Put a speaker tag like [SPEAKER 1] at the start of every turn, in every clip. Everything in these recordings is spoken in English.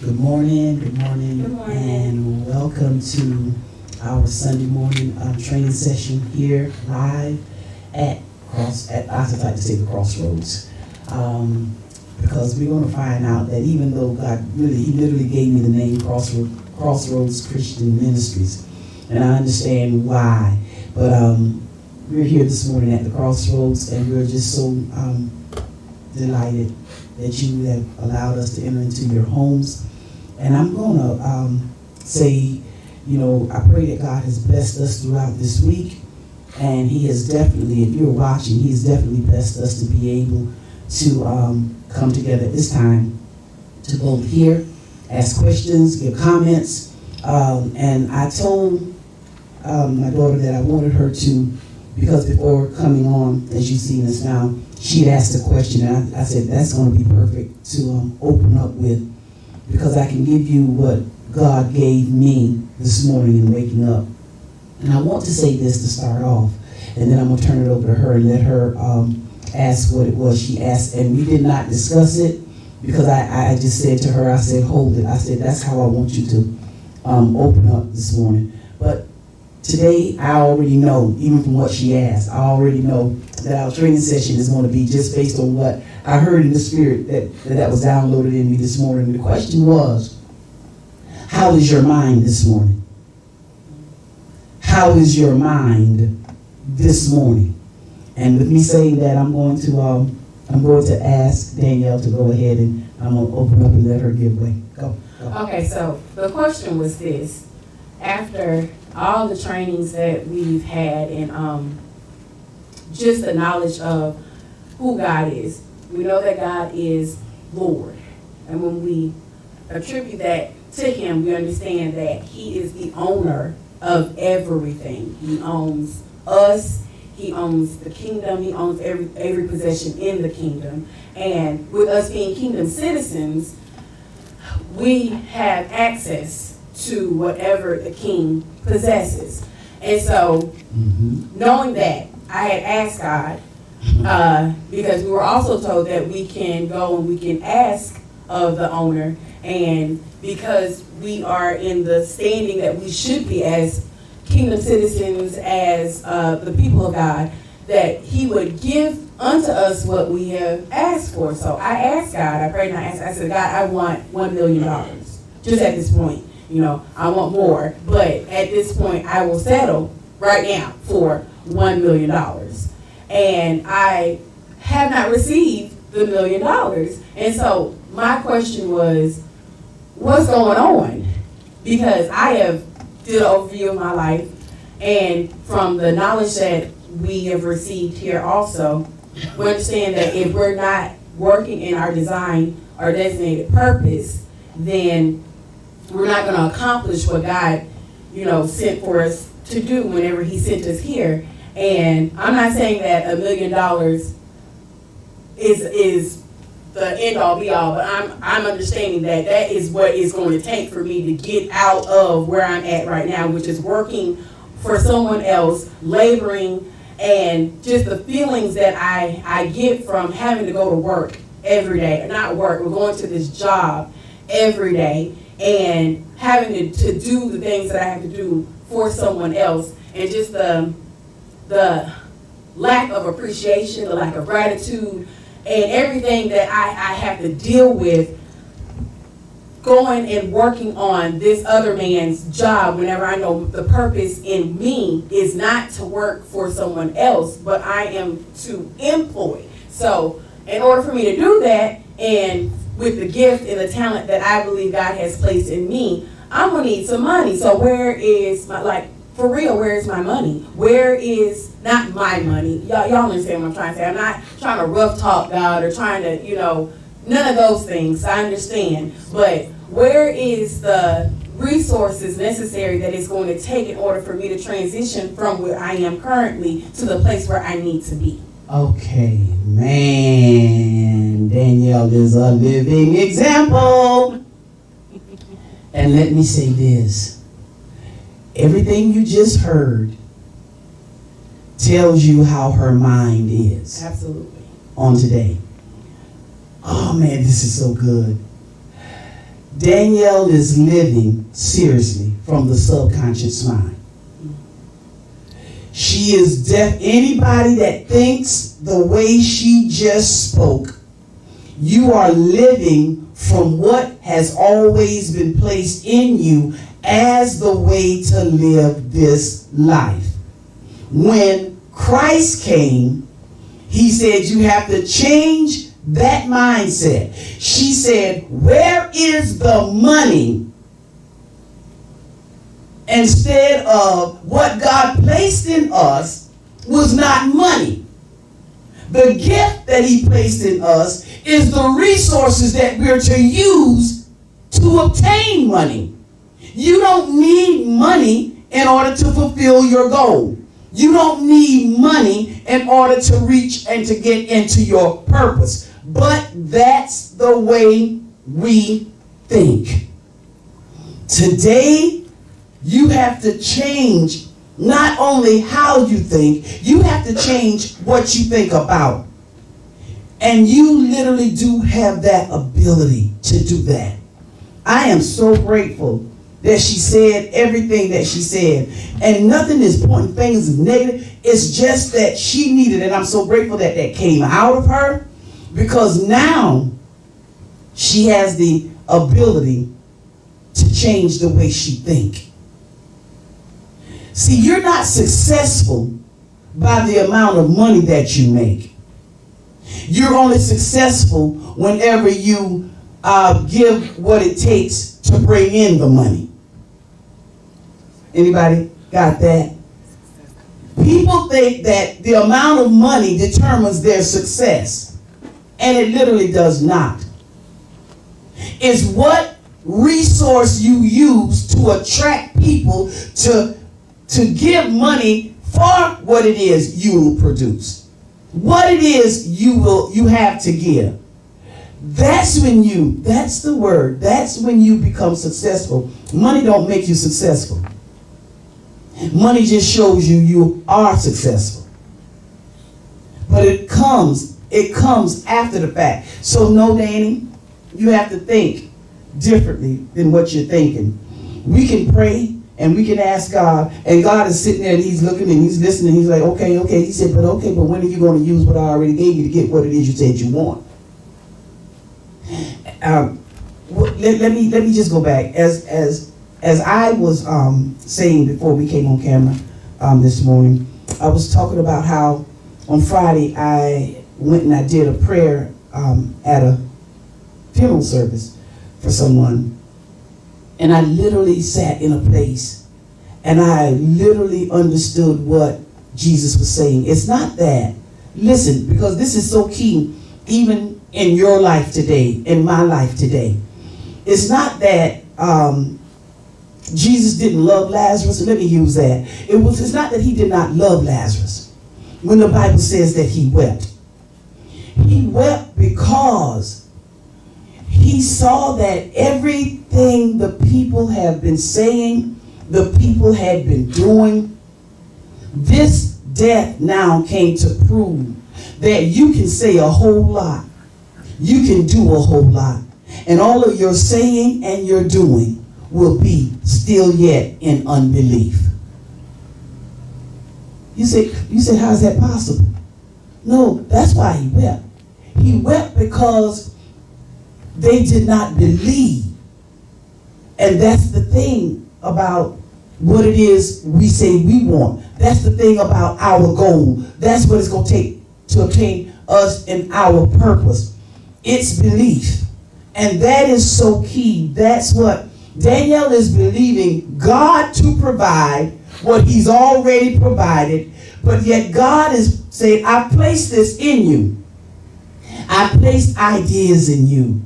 [SPEAKER 1] Good morning,
[SPEAKER 2] Good morning.
[SPEAKER 1] and welcome to our Sunday morning training session here live at I just like to say the Crossroads, because we're going to find out that even though God He literally gave me the name Crossroads Christian Ministries, and I understand why, but we're here this morning at the Crossroads, and we're just so delighted that you have allowed us to enter into your homes. And I'm going to say, I pray that God has blessed us throughout this week. And He has definitely, if you're watching, He's definitely blessed us to be able to come together at this time to both hear, ask questions, give comments. And I told my daughter that I wanted her to, because before coming on, as you've seen us now, she'd asked a question, and I said, that's going to be perfect to open up with, because I can give you what God gave me this morning in waking up. And I want to say this to start off, and then I'm going to turn it over to her and let her ask what it was she asked. And we did not discuss it, because I just said to her, I said, hold it. I said, that's how I want you to open up this morning. But today, I already know, even from what she asked, I already know that our training session is going to be just based on what I heard in the spirit that was downloaded in me this morning. The question was, how is your mind this morning? How is your mind this morning? And with me saying that, I'm going to ask Danielle to go ahead, and I'm going to open up and let her give way. Go.
[SPEAKER 2] Okay, so the question was this. After all the trainings that we've had and just the knowledge of who God is, we know that God is Lord. And when we attribute that to Him, we understand that He is the owner of everything. He owns us. He owns the kingdom. He owns every possession in the kingdom. And with us being kingdom citizens, we have access to whatever the king possesses. And so, knowing that, I had asked God, because we were also told that we can go and we can ask of the owner, and because we are in the standing that we should be as kingdom citizens, as the people of God, that He would give unto us what we have asked for. So I asked God, I prayed and I said, God, I want $1 million. Just at this point, I want more, but at this point I will settle right now for $1 million. And I have not received the $1 million. And so my question was, what's going on? Because I have did an overview of my life, and from the knowledge that we have received here also, we understand that if we're not working in our design or designated purpose, then we're not going to accomplish what God, sent for us to do whenever He sent us here. And I'm not saying that $1 million is the end all be all, but I'm understanding that that is what it's going to take for me to get out of where I'm at right now, which is working for someone else, laboring, and just the feelings that I get from having to go to work every day, not work, we're going to this job every day, and having to do the things that I have to do for someone else, and just the lack of appreciation, the lack of gratitude, and everything that I have to deal with going and working on this other man's job whenever I know the purpose in me is not to work for someone else, but I am to employ. So in order for me to do that, and with the gift and the talent that I believe God has placed in me, I'm going to need some money. So where is my, for real, where is my money? Where is, not my money, y'all understand what I'm trying to say. I'm not trying to rough talk God or trying to, none of those things, I understand. But where is the resources necessary that it's going to take in order for me to transition from where I am currently to the place where I need to be?
[SPEAKER 1] Okay, man, Danielle is a living example. And let me say this. Everything you just heard tells you how her mind is.
[SPEAKER 2] Absolutely.
[SPEAKER 1] On today. Oh man, this is so good. Danielle is living seriously from the subconscious mind. She is deaf. Anybody that thinks the way she just spoke, you are living from what has always been placed in you as the way to live this life. When Christ came, he said you have to change that mindset. She said, where is the money? Instead of what God placed in us was not money. The gift that he placed in us is the resources that we're to use to obtain money. You don't need money in order to fulfill your goal. You don't need money in order to reach and to get into your purpose. But that's the way we think. Today, you have to change not only how you think, you have to change what you think about. And you literally do have that ability to do that. I am so grateful that she said everything that she said. And nothing is pointing fingers as negative. It's just that she needed it. And I'm so grateful that that came out of her, because now she has the ability to change the way she thinks. See, you're not successful by the amount of money that you make. You're only successful whenever you give what it takes to bring in the money. Anybody got that? People think that the amount of money determines their success, and it literally does not. It's what resource you use to attract people to give money for what it is you will produce. What it is you have to give. That's when that's the word. That's when you become successful. Money don't make you successful. Money just shows you are successful. But it comes after the fact. So no, Danny, you have to think differently than what you're thinking. We can pray and we can ask God, and God is sitting there and he's looking and he's listening. He's like, okay. He said, but when are you going to use what I already gave you to get what it is you said you want? Let me just go back. As I was saying before we came on camera this morning, I was talking about how on Friday I went and I did a prayer at a funeral service for someone. And I literally sat in a place and I literally understood what Jesus was saying. It's not that. Listen, because this is so key, even in your life today, in my life today. It's not that Jesus didn't love Lazarus. Let me use that. It's not that he did not love Lazarus. When the Bible says that he wept. He wept because he saw that everything the people have been saying, the people had been doing, this death now came to prove that you can say a whole lot. You can do a whole lot. And all of your saying and your doing will be still yet in unbelief. You say, how is that possible? No, that's why he wept. He wept because they did not believe. And that's the thing about what it is we say we want. That's the thing about our goal. That's what it's going to take to obtain us and our purpose. It's belief. And that is so key. That's what Danielle is believing God to provide, what he's already provided. But yet God is saying, I placed this in you. I placed ideas in you.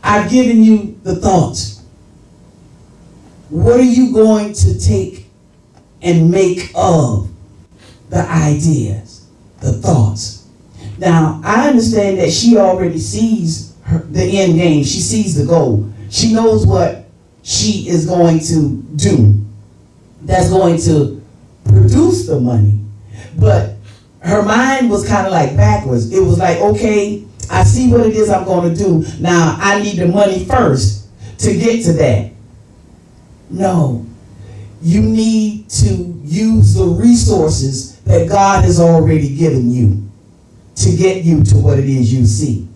[SPEAKER 1] I've given you the thoughts. What are you going to take and make of the ideas, the thoughts? Now, I understand that she already sees the end game. She sees the goal. She knows what she is going to do that's going to produce the money. But her mind was kind of like backwards. It was like, okay, I see what it is I'm going to do. Now, I need the money first to get to that. No. You need to use the resources that God has already given you to get you to what it is you see.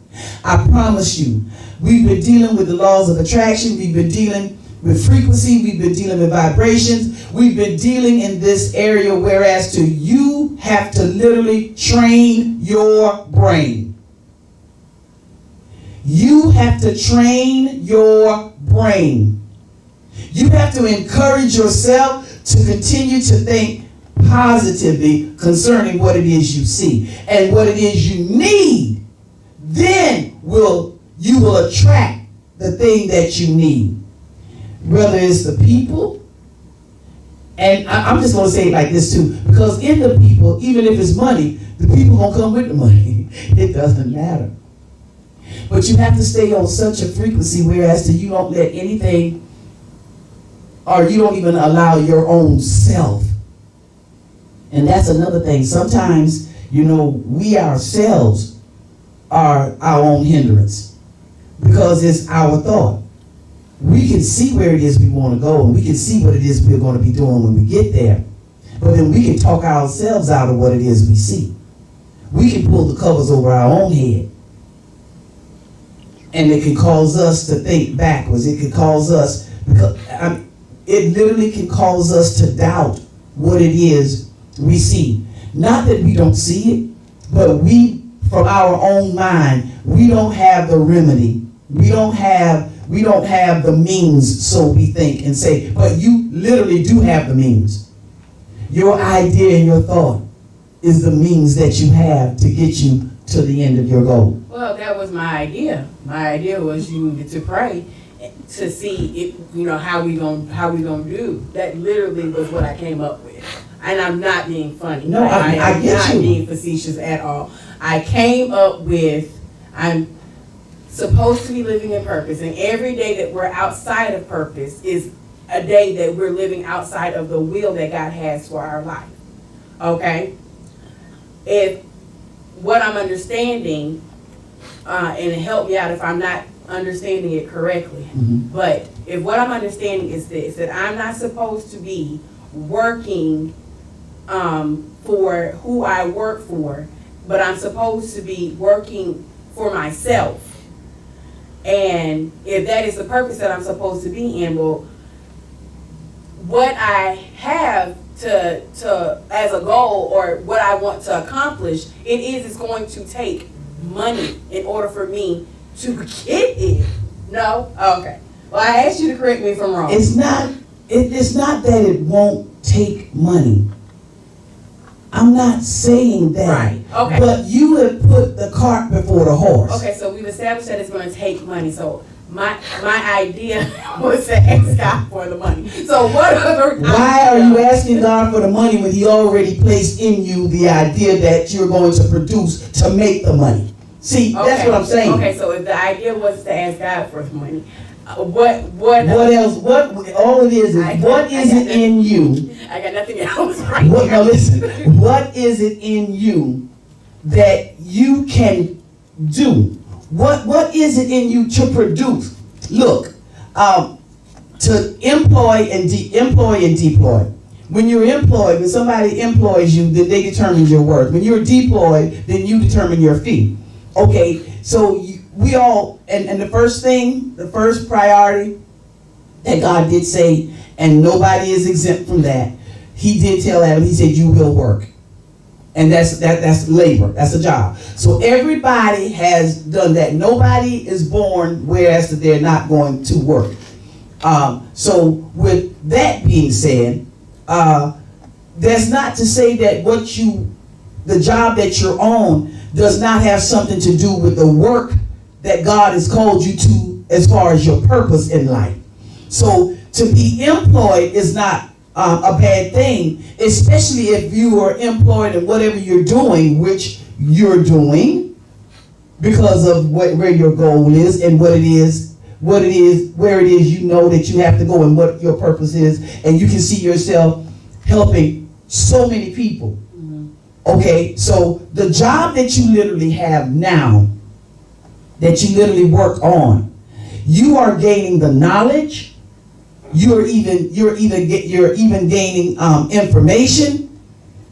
[SPEAKER 1] I promise you, we've been dealing with the laws of attraction. We've been dealing with frequency. We've been dealing with vibrations. We've been dealing in this area, whereas you have to literally train your brain. You have to train your brain. You have to encourage yourself to continue to think positively concerning what it is you see and what it is you need. Then you will attract the thing that you need. Whether it's the people, and I'm just going to say it like this too, because in the people, even if it's money, the people going to come with the money. It doesn't matter. But you have to stay on such a frequency whereas you don't let anything, or you don't even allow your own self. And that's another thing. Sometimes, we ourselves are our own hindrance because it's our thought. We can see where it is we want to go, and we can see what it is we're going to be doing when we get there. But then we can talk ourselves out of what it is we see. We can pull the covers over our own head. And it can cause us to think backwards. It can cause us, it literally can cause us to doubt what it is we see. Not that we don't see it, but we, from our own mind, we don't have the remedy. We don't have the means, so we think and say, but you literally do have the means. Your idea and your thought is the means that you have to get you to the end of your goal.
[SPEAKER 2] Well, that was my idea. My idea was you needed to pray to see it, how we gonna do. That literally was what I came up with. And I'm not being funny.
[SPEAKER 1] No, I
[SPEAKER 2] am
[SPEAKER 1] get
[SPEAKER 2] not
[SPEAKER 1] you.
[SPEAKER 2] being facetious at all. I came up with, I'm supposed to be living in purpose, and every day that we're outside of purpose is a day that we're living outside of the will that God has for our life. Okay? If what I'm understanding, and help me out if I'm not understanding it correctly, but if what I'm understanding is this, that I'm not supposed to be working for who I work for, but I'm supposed to be working for myself. And if that is the purpose that I'm supposed to be in, well, what I have to as a goal, or what I want to accomplish, it's going to take money in order for me to get it. No? Okay. Well, I asked you to correct me if I'm wrong.
[SPEAKER 1] It's not that it won't take money. I'm not saying that.
[SPEAKER 2] Right. Okay.
[SPEAKER 1] But you have put the cart before the horse.
[SPEAKER 2] Okay, so we've established that it's going to take money. So my idea was to ask God for the money. So what other?
[SPEAKER 1] Why are you asking God for the money when He already placed in you the idea that you're going to produce to make the money? See,
[SPEAKER 2] Okay.
[SPEAKER 1] that's what I'm saying.
[SPEAKER 2] Okay, so if the idea was to ask God for the money, what
[SPEAKER 1] else? All it is what is it in you?
[SPEAKER 2] I got nothing else right
[SPEAKER 1] Now
[SPEAKER 2] here.
[SPEAKER 1] listen, what is it in you that you can do? What is it in you to produce? Look, to employ and deploy. When you're employed, when somebody employs you, then they determine your worth. When you're deployed, then you determine your fee. Okay, so we all, and the first priority that God did say, and nobody is exempt from that, He did tell Adam, He said, you will work. And that's labor, that's a job. So everybody has done that. Nobody is born whereas they're not going to work. So with that being said, that's not to say that the job that you're on does not have something to do with the work that God has called you to as far as your purpose in life. So to be employed is not a bad thing, especially if you are employed in whatever you're doing, which you're doing because of where your goal is and where it is you know that you have to go and what your purpose is, and you can see yourself helping so many people. Okay, so the job that you literally have now, that you literally work on, you are gaining the knowledge. You're even gaining information.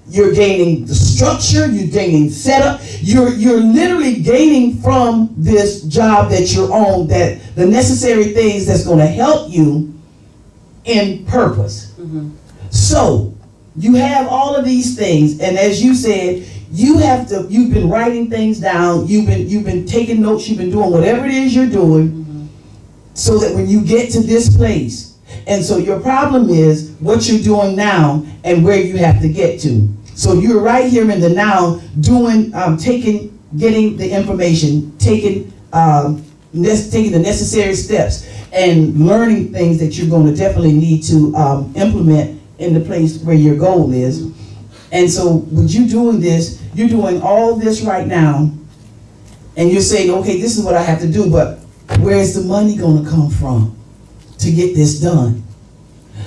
[SPEAKER 1] You're gaining the structure. You're gaining setup. You're literally gaining from this job that you're on that the necessary things that's going to help you in purpose. Mm-hmm. So you have all of these things, and as you said, you've been writing things down. You've been taking notes. You've been doing whatever it is you're doing, mm-hmm. so that when you get to this place, and so your problem is what you're doing now and where you have to get to. So you're right here in the now, doing, getting the information, taking the necessary steps, and learning things that you're going to definitely need to implement in the place where your goal is. And so with you doing this, you're doing all this right now, and you're saying, okay, this is what I have to do, but where's the money going to come from to get this done?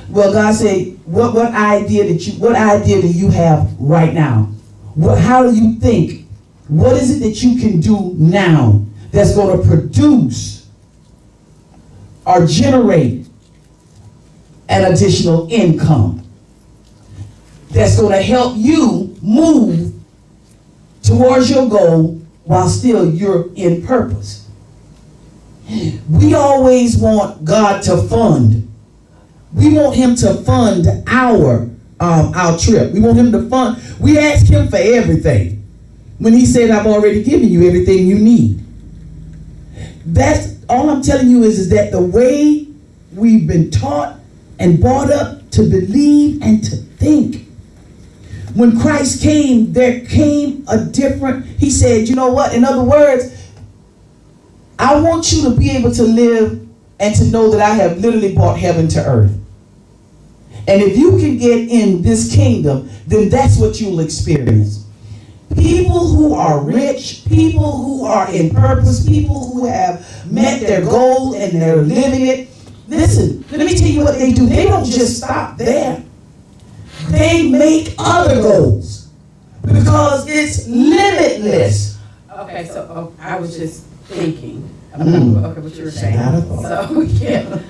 [SPEAKER 1] Well, God said, what idea do you have right now? How do you think? What is it that you can do now that's going to produce or generate an additional income that's going to help you move towards your goal while still you're in purpose? We always want God to fund. We want him to fund our trip. We want him to fund. We ask him for everything. When he said, I've already given you everything you need. That's all I'm telling you is that the way we've been taught and brought up to believe and to think. When Christ came, there came a different, he said, you know what? In other words, I want you to be able to live and to know that I have literally brought heaven to earth. And if you can get in this kingdom, then that's what you'll experience. People who are rich, people who are in purpose, people who have met their goal and they're living it. Listen, let me tell you what they do. They don't just stop there. They make other goals because it's limitless.
[SPEAKER 2] Okay, so I was just thinking about what you were saying. So, yeah.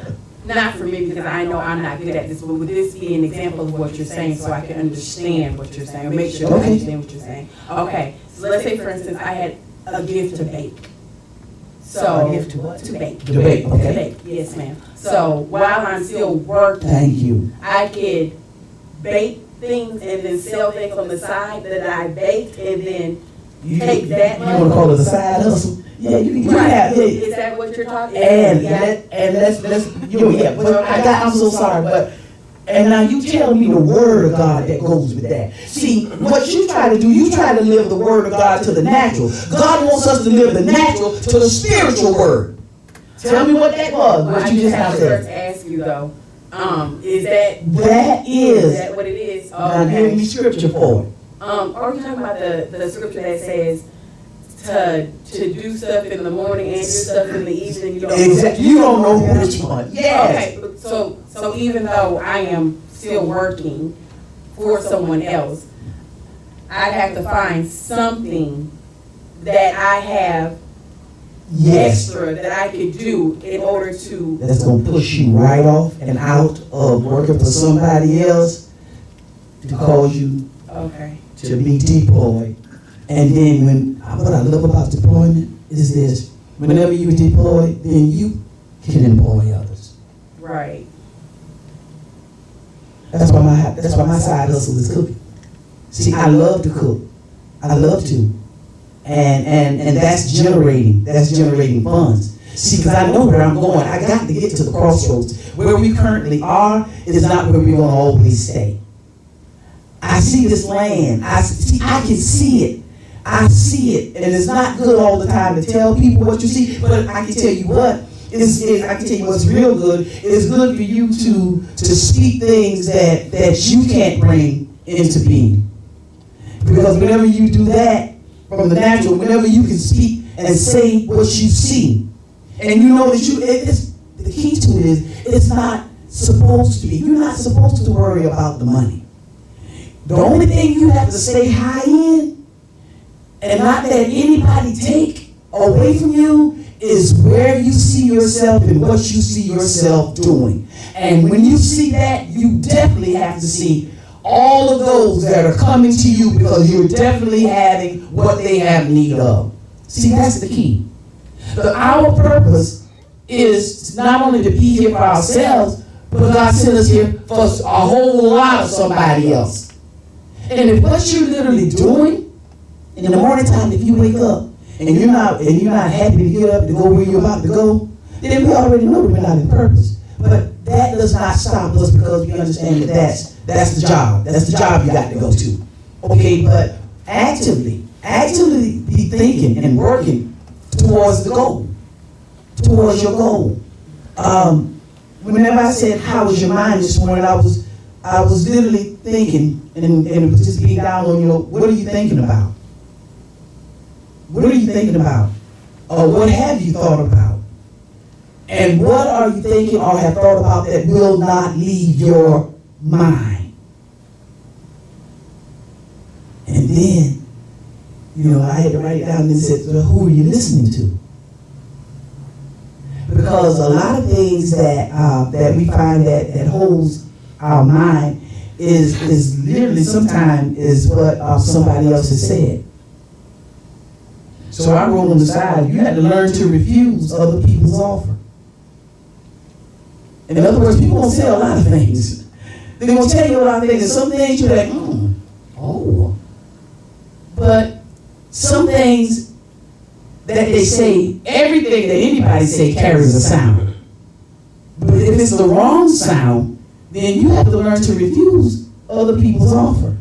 [SPEAKER 2] Not for me, because I know I'm not good at this, but would this be an example of what you're saying so I can understand what you're saying, or make sure I understand what you're saying? Okay, so let's say, for instance, I had a gift to bake. So,
[SPEAKER 1] a gift to what?
[SPEAKER 2] To bake.
[SPEAKER 1] To bake, okay.
[SPEAKER 2] To bake, yes, ma'am. So, while I'm still working,
[SPEAKER 1] thank you,
[SPEAKER 2] I could bake things and then sell things on the side that I baked, and then take that money.
[SPEAKER 1] You want to call it a side hustle? Yeah, you can
[SPEAKER 2] right.
[SPEAKER 1] have. Yeah.
[SPEAKER 2] Is that what you're talking about?
[SPEAKER 1] I'm so sorry, but and now you tell me the word of God that goes with that. See, what you try to do, you try to live the word of God to the natural. God wants us to live the natural to the spiritual word. Tell me what that was. What you just have
[SPEAKER 2] to ask you though. Is that what it is?
[SPEAKER 1] Now give me scripture for it.
[SPEAKER 2] Are you talking about the scripture that says to do stuff in the morning and do stuff in the evening?
[SPEAKER 1] You don't know which one. Yes.
[SPEAKER 2] Okay, so even though I am still working for someone else, I'd have to find something that I have extra that I could do in order to...
[SPEAKER 1] That's going to push you right off and out of working for somebody else to cause you to be deployed. And then what I love about deployment is this. Whenever you deploy, then you can employ others.
[SPEAKER 2] Right.
[SPEAKER 1] That's why my side hustle is cooking. See, I love to cook. I love to. And that's generating funds. See, because I know where I'm going. I got to get to the crossroads. Where we currently are is not where we're going to always stay. I see this land. I can see it. I see it, and it's not good all the time to tell people what you see, but I can tell you what, I can tell you what's real good. It's good for you to speak things that you can't bring into being. Because whenever you do that, from the natural, whenever you can speak and say what you see, and you know that the key to it is, it's not supposed to be. You're not supposed to worry about the money. The only thing you have to stay high in, and not let anybody take away from you, is where you see yourself and what you see yourself doing. And when you see that, you definitely have to see all of those that are coming to you because you're definitely having what they have need of. See, that's the key. Our purpose is not only to be here for ourselves, but God sent us here for a whole lot of somebody else. And if what you're literally doing in the morning time, if you wake up and you're not happy to get up to go where you're about to go, then we already know that we're not in purpose. But that does not stop us because we understand that that's the job. That's the job you got to go to. Okay, but actively be thinking and working towards the goal, towards your goal. Whenever I said, how was your mind this morning, I was literally thinking, and it was just being down on, what are you thinking about? What are you thinking about? Or what have you thought about? And what are you thinking or have thought about that will not leave your mind? And then, I had to write it down and said, well, who are you listening to? Because a lot of things that we find that holds our mind is literally sometimes is what somebody else has said. So I wrote on the side, you had to learn to refuse other people's offer. In other words, people won't say a lot of things. They're going to tell you a lot of things, and some things you're like, oh. But some things that they say, everything that anybody say carries a sound. But if it's the wrong sound, then you have to learn to refuse other people's offer.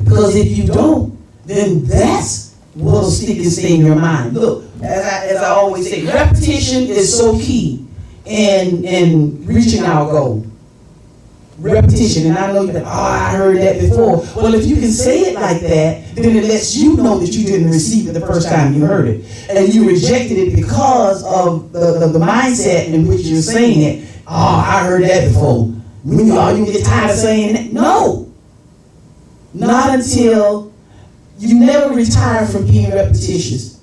[SPEAKER 1] Because if you don't, then that's what'll stick and stay in your mind. Look, as I always say, repetition is so key in reaching our goal. Repetition, and I know you're like, I heard that before. Well, if you can say it like that, then it lets you know that you didn't receive it the first time you heard it. And you rejected it because of the mindset in which you're saying it. I heard that before. When you get tired of saying that? No. Not until you never retire from being repetitious.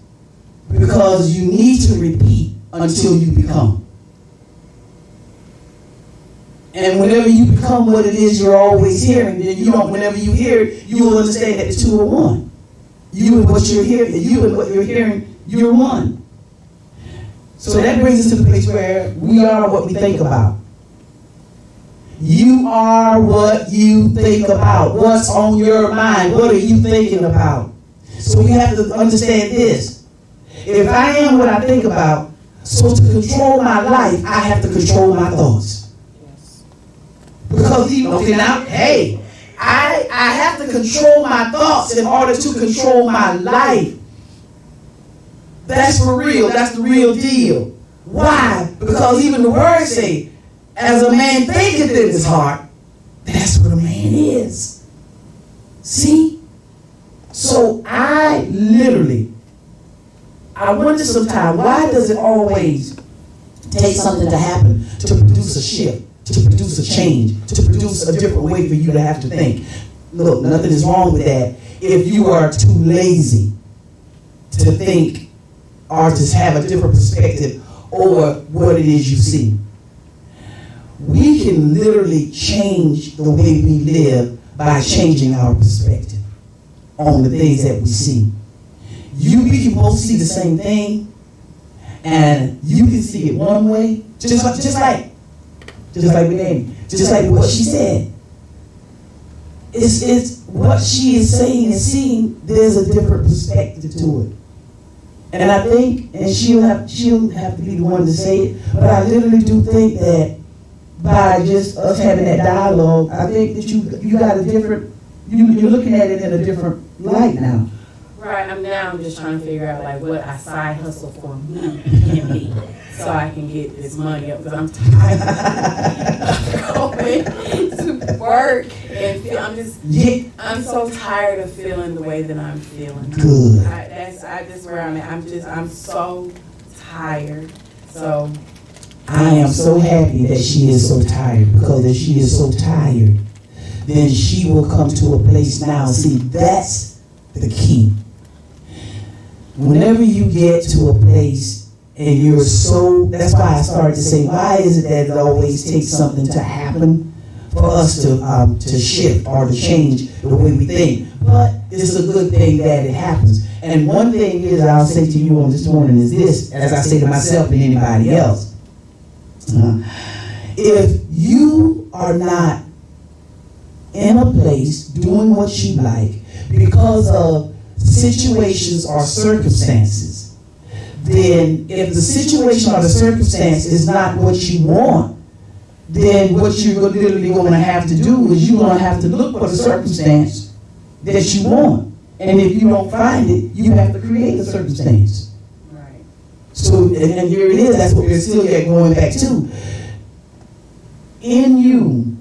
[SPEAKER 1] Because you need to repeat until you become. And whenever you become what it is you're always hearing, then whenever you hear it, you will understand that the two are one. You and what you're hearing, you're one. So that brings us to the place where we are what we think about. You are what you think about. What's on your mind? What are you thinking about? So we have to understand this. If I am what I think about, so to control my life, I have to control my thoughts. Because I have to control my thoughts in order to control my life. That's for real. That's the real deal. Why? Because even the words say, as a man thinketh in his heart, that's what a man is. See? So I wonder sometimes, why does it always take something to happen to produce a shift? To produce a change, to produce a different way for you to have to think. Look, nothing is wrong with that if you are too lazy to think or to have a different perspective over what it is you see. We can literally change the way we live by changing our perspective on the things that we see. We can both see the same thing, and you can see it one way, just like with Amy, just like what she said. It's what she is saying and seeing, there's a different perspective to it. And I think, and she'll have to be the one to say it, but I literally do think that by just us having that dialogue, I think that you got a different, you're looking at it in a different light now.
[SPEAKER 2] Right, I'm just trying to figure out what I side hustle for me can be, so I can get this money up, because I'm tired of going to work and I'm so tired of feeling the way that I'm feeling.
[SPEAKER 1] Good.
[SPEAKER 2] That's where I'm at. I'm so tired. So
[SPEAKER 1] I am so happy that she is so tired, because if she is so tired, then she will come to a place now. See, that's the key. Whenever you get to a place and you're so, that's why I started to say, why is it that it always takes something to happen for us to shift or to change the way we think? But it's a good thing that it happens. And one thing is, I'll say to you on this morning is this, as I say to myself and anybody else. If you are not in a place doing what you like because of situations or circumstances, then if the situation or the circumstance is not what you want, then what you're literally going to have to do is you're going to have to look for the circumstance that you want. And if you don't find it, you have to create the circumstance.
[SPEAKER 2] Right.
[SPEAKER 1] So, and here it is, that's what we're still yet going back to. In you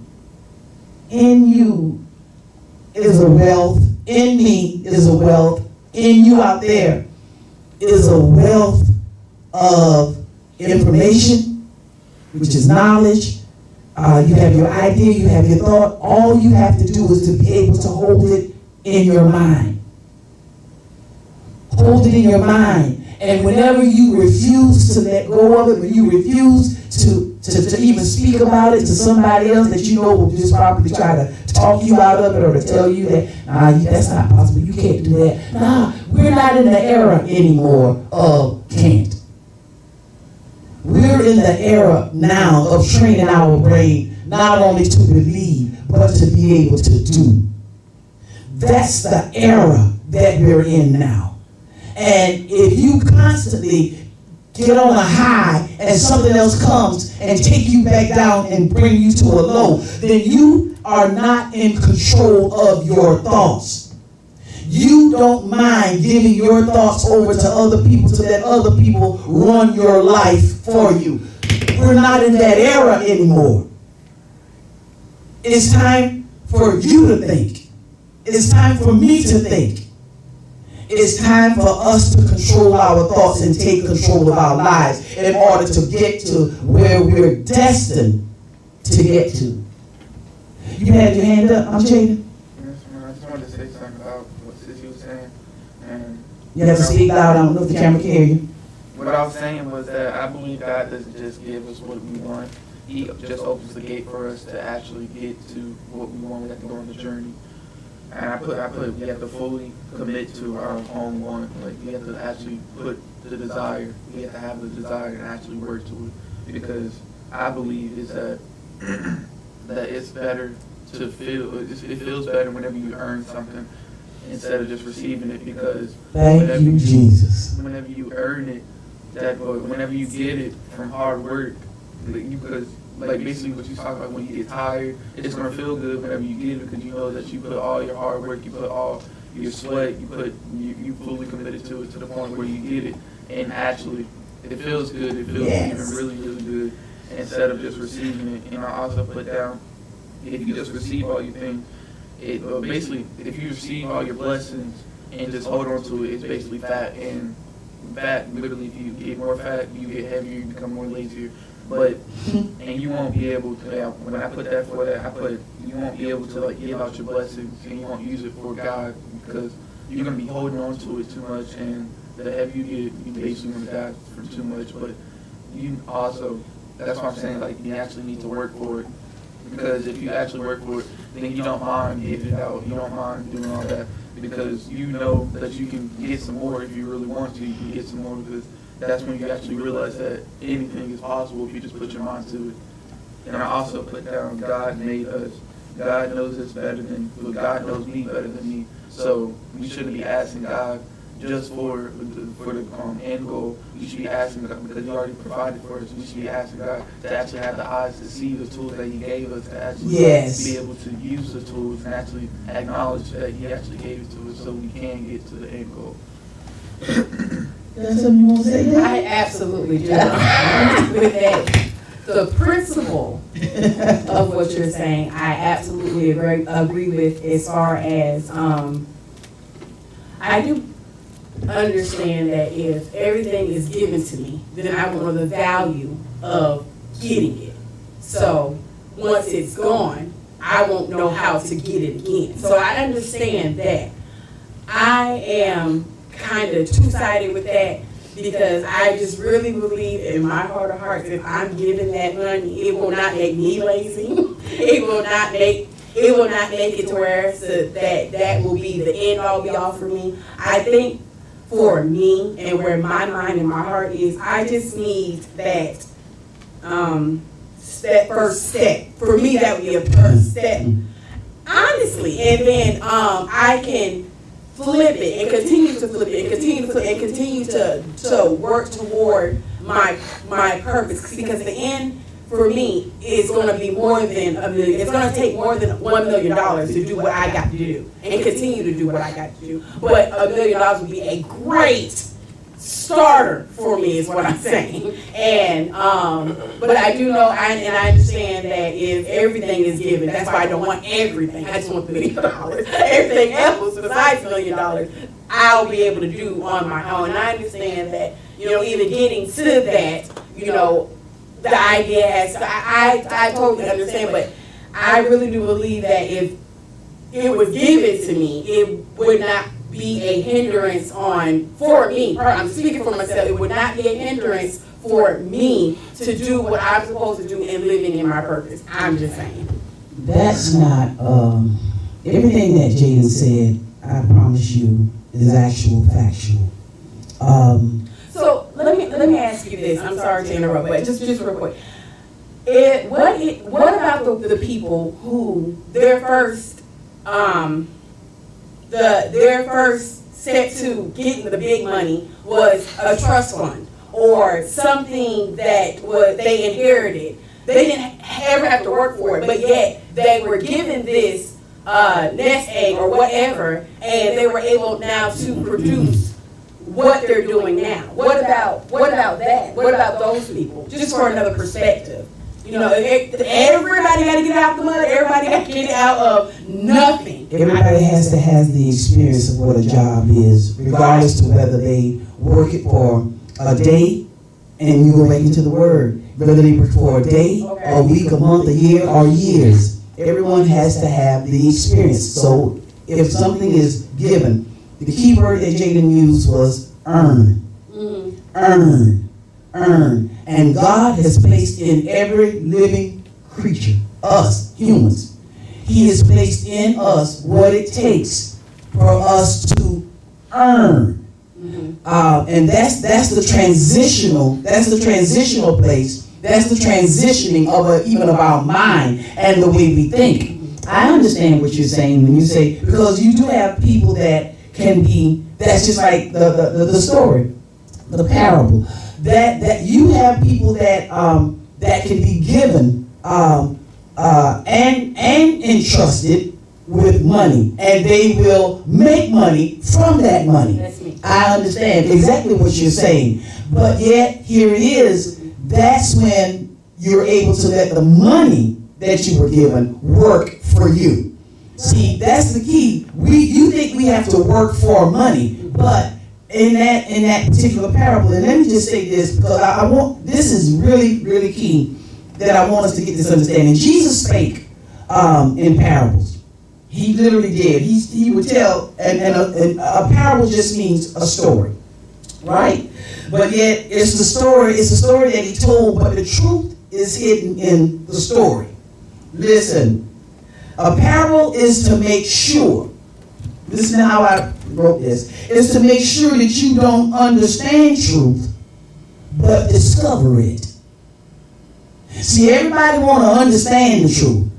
[SPEAKER 1] is a wealth. In me is a wealth. In you out there is a wealth of information, which is knowledge. You have your idea, you have your thought. All you have to do is to be able to hold it in your mind. Hold it in your mind. And whenever you refuse to let go of it, when you refuse to even speak about it to somebody else that you know will just probably try to talk you out of it or to tell you that, that's not possible, you can't do that. Nah, we're not in the era anymore of can't. We're in the era now of training our brain not only to believe, but to be able to do. That's the era that we're in now. And if you constantly get on a high and something else comes and take you back down and bring you to a low, then you are not in control of your thoughts. You don't mind giving your thoughts over to other people to let other people run your life for you. We're not in that era anymore. It's time for you to think. It's time for me to think. It's time for us to control our thoughts and take control of our lives in order to get to where we're destined to get to. You had your hand up, I'm Jaden.
[SPEAKER 3] Yes, man. I just wanted to say something about what Sissy was saying. And
[SPEAKER 1] You have to speak loud, I don't know if the camera can hear you.
[SPEAKER 3] what I was saying was that I believe God doesn't just give us what we want. He just opens the gate for us to actually get to what we want. We have to go on the journey. And I put we have to fully commit to our own want. Like, we have to actually put the desire. We have to have the desire and actually work to it. Because I believe is that that it's better to feel. It feels better whenever you earn something instead of just receiving it. Because
[SPEAKER 1] Thank you, Jesus.
[SPEAKER 3] whenever you earn it, whenever you get it from hard work, because basically what you talk about, when you get tired, it's gonna feel good whenever you get it because you know that you put all your hard work, you put all your sweat, you fully committed to it to the point where you get it, and actually it feels good. It feels even really, really good instead of just receiving it. And I also put down, if you just receive all your things, basically if you receive all your blessings and just hold on to it, it's basically fat. And fat, literally, if you get more fat, you get heavier, you become more lazier. But, and you won't be able to, when I put that for that, you won't be able to give out your blessings and you won't use it for God because you're going to be holding on to it too much, and the heavier you get, you basically going to die for too much. But you also, that's why I'm saying, you actually need to work for it, because if you actually work for it, then you don't mind giving it out, you don't mind doing all that, because you know that you can get some more if you really want to, you can get some more, because that's when you actually realize that anything is possible if you just put your mind to it. And I also put down, God made us. God knows us better God knows me better than me. So we shouldn't be asking God just for the end goal. We should be asking God because He already provided for us. We should be asking God to actually have the eyes to see the tools that He gave us, to actually be able to use the tools and actually acknowledge that He actually gave it to us so we can get to the end goal.
[SPEAKER 1] That's something you want to say?
[SPEAKER 2] I absolutely do. With that, the principle of what you're saying, I absolutely agree with, as far as I do understand that if everything is given to me, then I will know the value of getting it. So once it's gone, I won't know how to get it again. So I understand that. I am kind of two-sided with that, because I just really believe in my heart of hearts, if I'm giving that money, it will not make me lazy. It will not make it to where that will be the end all be all for me. I think for me and where my mind and my heart is, I just need that that first step. For me, that would be a first step, honestly, and then I can flip it and continue to flip it and continue to work toward my purpose, because the end for me is going to be more than $1 million. It's going to take more than $1 million to do what I got to do and continue to do what I got to do. But $1 million would be a great starter for me, is what I'm saying. And but I do know, and I understand that if everything is given, that's why I don't want everything. I just want $1 million. Everything else besides $1 million, I'll be able to do on my own. And I understand that, even getting to that, the idea has, I totally understand, but I really do believe that if it was given to me, it would not be a hindrance for me. I'm speaking for myself. It would not be a hindrance for me to do what I'm supposed to do and living in my purpose. I'm just saying.
[SPEAKER 1] That's not, everything that Jaden said, I promise you, is actual factual.
[SPEAKER 2] So let me ask you this. I'm sorry to interrupt, but just real quick. What about the people who their first step to getting the big money was a trust fund or something that they inherited? They didn't ever have to work for it, but yet they were given this nest egg or whatever, and they were able now to produce what they're doing now. What about that? What about those people? Just for another perspective. Everybody got to get out the mud. Everybody got to get out of nothing.
[SPEAKER 1] Everybody has to have the experience of what a job is, regardless to whether they work it for a day, and you go right into the word, whether they work for a day, a week, a month, a year, or years. Everyone has to have the experience. So if something is given, the key word that Jaden used was earn. Earn. And God has placed in every living creature, us humans, He has placed in us what it takes for us to earn. And that's the transitional place. That's the transitioning of our mind and the way we think. I understand what you're saying when you say, because you do have people that can be, that's just like the story, the parable. That you have people that can be given and entrusted with money, and they will make money from that money.
[SPEAKER 2] That's me.
[SPEAKER 1] I understand exactly what you're saying, but yet here it is. That's when you're able to let the money that you were given work for you. See, that's the key. You think we have to work for money, but in that particular parable, and let me just say this, because this is really, really key, that I want us to get this understanding. Jesus spake in parables. He literally did. He would tell, and a parable just means a story, right? But yet it's the story that he told, but the truth is hidden in the story. Listen, a parable is to make sure, listen to how I wrote this, is to make sure that you don't understand truth, but discover it. See, everybody want to understand the truth,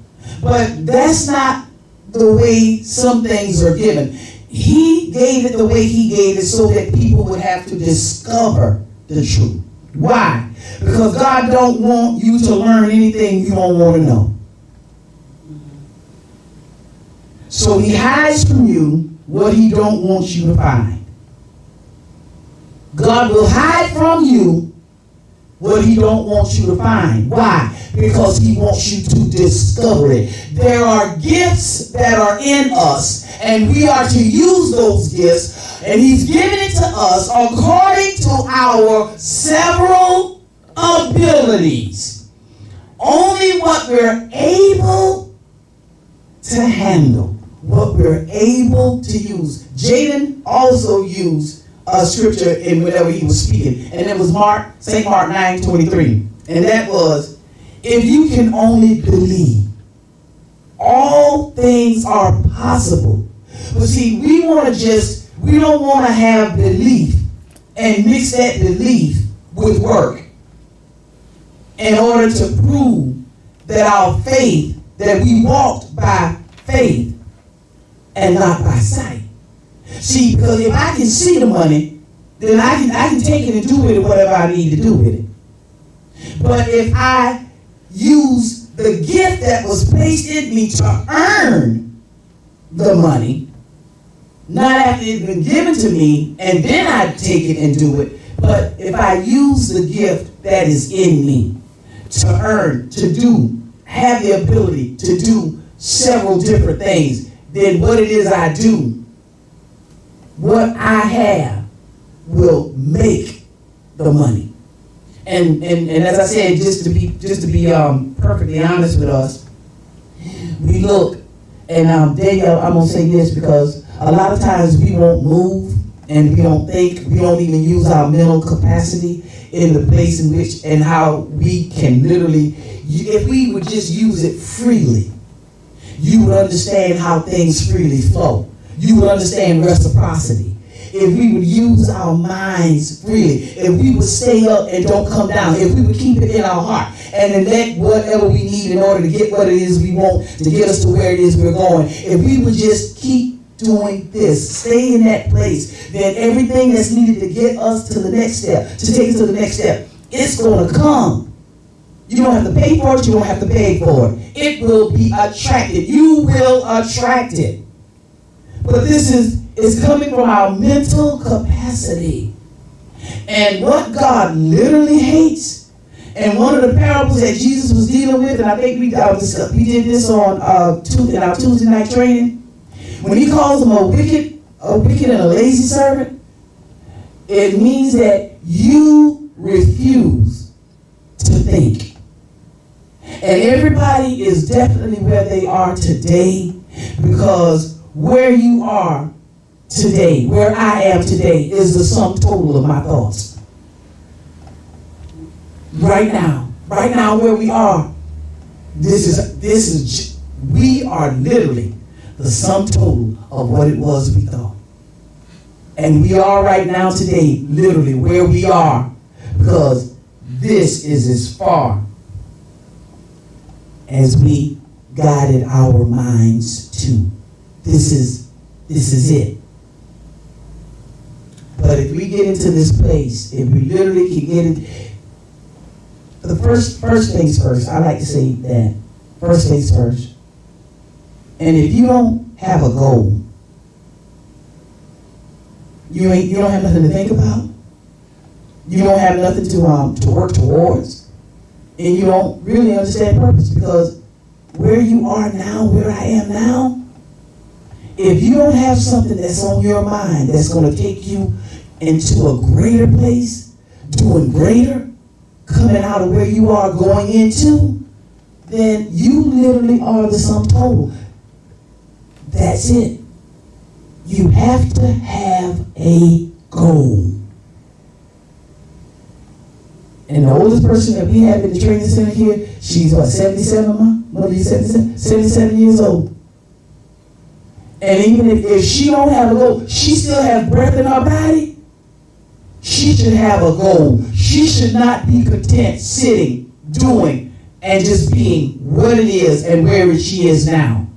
[SPEAKER 1] but that's not the way some things are given. He gave it the way he gave it so that people would have to discover the truth. Why? Because God don't want you to learn anything you don't want to know. So he hides from you what he don't want you to find. God will hide from you what he don't want you to find. Why? Because he wants you to discover it. There are gifts that are in us, and we are to use those gifts, and he's given it to us according to our several abilities. Only what we're able to handle, what we're able to use. Jaden also used scripture in whenever he was speaking, and it was St. Mark 9:23, and that was, if you can only believe, all things are possible. But see, we don't want to have belief and mix that belief with work in order to prove that our faith, that we walked by faith and not by sight. See, because if I can see the money, then I can take it and do with it whatever I need to do with it. But if I use the gift that was placed in me to earn the money, not after it's been given to me and then I take it and do it, but if I use the gift that is in me to earn, to do, have the ability to do several different things, then what it is I do, what I have will make the money. And as I said, just to be perfectly honest with us, we look, and Danielle, I'm gonna say this because a lot of times we won't move and we don't think, we don't even use our mental capacity in the place in which and how we can literally, if we would just use it freely, you would understand how things freely flow. You would understand reciprocity. If we would use our minds freely, if we would stay up and don't come down, if we would keep it in our heart and then let whatever we need in order to get what it is we want to get us to where it is we're going, if we would just keep doing this, stay in that place, then everything that's needed to get us to the next step, to take us to the next step, it's going to come. You don't have to pay for it, you don't have to beg for it. It will be attracted. You will attract it. But this is coming from our mental capacity. And what God literally hates, and one of the parables that Jesus was dealing with, and I think we did this on in our Tuesday night training, when he calls them a wicked and a lazy servant, it means that you refuse to think. And everybody is definitely where they are today, because where you are today, where I am today, is the sum total of my thoughts. Right now where we are, we are literally the sum total of what it was we thought. And we are right now today, literally where we are, because this is as far as we guided our minds to. This is it. But if we get into this place, if we literally can get it, the first things first, I like to say that, first things first. And if you don't have a goal, you don't have nothing to think about, you don't have nothing to work towards, and you don't really understand purpose, because where you are now, where I am now, if you don't have something that's on your mind that's going to take you into a greater place, doing greater, coming out of where you are going into, then you literally are the sum total. That's it. You have to have a goal. And the oldest person that we have in the training center here, she's 77, Mom? Mother, you 77? 77 years old. And even if she don't have a goal, she still has breath in her body, she should have a goal. She should not be content sitting, doing, and just being what it is and where she is now.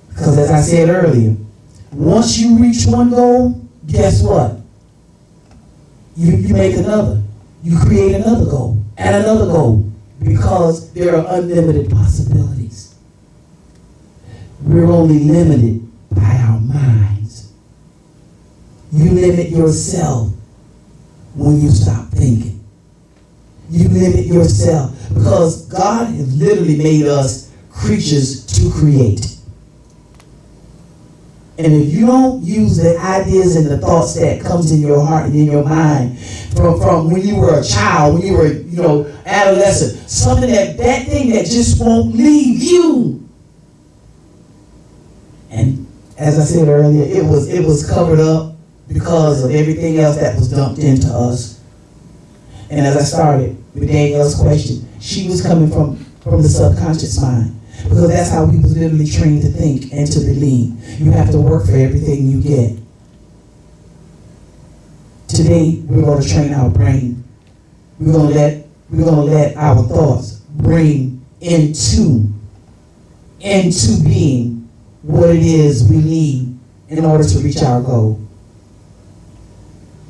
[SPEAKER 1] Because as I said earlier, once you reach one goal, guess what? You make another. You create another goal and another goal, because there are unlimited possibilities. We're only limited by our minds. You limit yourself when you stop thinking. You limit yourself, because God has literally made us creatures to create. And if you don't use the ideas and the thoughts that comes in your heart and in your mind from when you were a child, when you were, adolescent, something that thing that just won't leave you. And as I said earlier, it was covered up because of everything else that was dumped into us. And as I started with Danielle's question, she was coming from the subconscious mind, because that's how we was literally trained to think and to believe. You have to work for everything you get. Today, we're going to train our brain. We're going to let our thoughts bring into being what it is we need in order to reach our goal.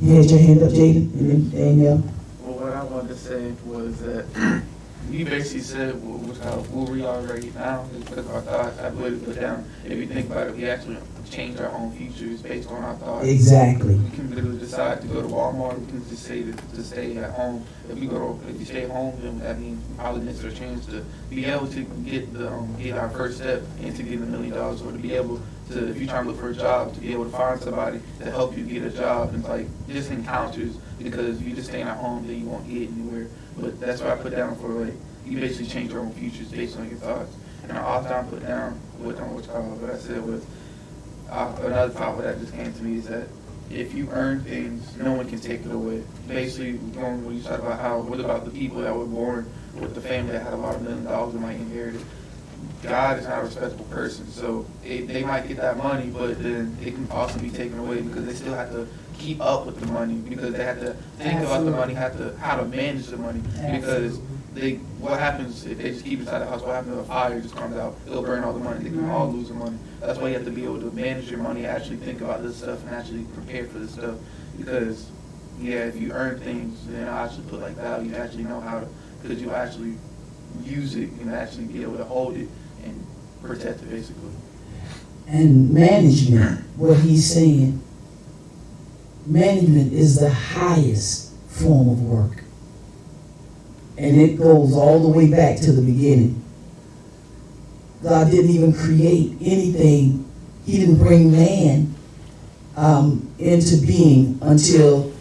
[SPEAKER 1] You had your hand up, Jaden, and then Danielle.
[SPEAKER 3] Well, what I wanted to say was that you basically said where we are right now is because of our thoughts. I believe put down, if you think about it, we actually change our own futures based on our thoughts.
[SPEAKER 1] Exactly.
[SPEAKER 3] We can literally decide to go to Walmart. We can just say to stay at home. If you stay home, then that means we probably miss our chance to be able to get our first step into getting $1 million, or to be able to, if you're trying to look for a job, to be able to find somebody to help you get a job. And like just encounters, because if you just staying at home, then you won't get anywhere. But that's what I put down for, like, you basically change your own futures based on your thoughts. And I also put down what I said was, another thought that just came to me is that if you earn things, no one can take it away. Basically, when you talk about what about the people that were born with the family that had a lot of $1 million and might inherit it? God is not a respectable person, so they might get that money, but then it can also be taken away because they still have to keep up with the money, because they have to think about the money, how to manage the money, because what happens if they just keep it inside the house? What happens if a fire just comes out? It'll burn all the money. They can all lose the money. That's why you have to be able to manage your money, actually think about this stuff, and actually prepare for this stuff. Because, yeah, if you earn things, then I actually put like value. You actually know how to, because you actually use it and actually be able to hold it and protect it, basically.
[SPEAKER 1] And management, what he's saying, management is the highest form of work. And it goes all the way back to the beginning. God didn't even create anything. He didn't bring man into being until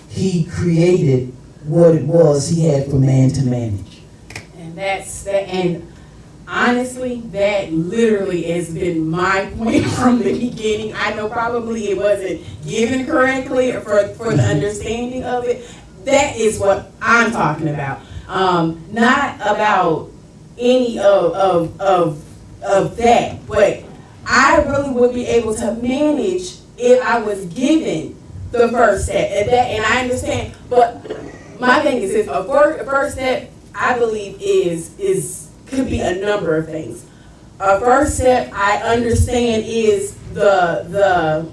[SPEAKER 1] he created what it was he had for man to manage.
[SPEAKER 2] And and honestly, that literally has been my point from the beginning. I know probably it wasn't given correctly or for the understanding of it. That is what I'm talking about. Not about any of that, but I really would be able to manage if I was given the first step. And I understand, but my thing is, a first step, I believe could be a number of things. A first step, I understand, is the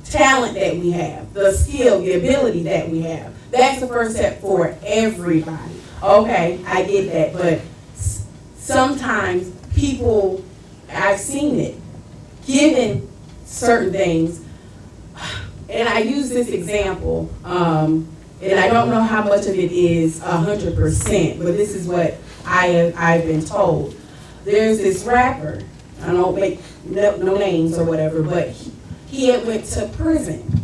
[SPEAKER 2] talent that we have, the skill, the ability that we have. That's the first step for everybody. Okay, I get that, but sometimes people, I've seen it, given certain things, and I use this example, and I don't know how much of it is 100%, but this is what I've been told. There's this rapper, I don't make no names or whatever, but he had went to prison.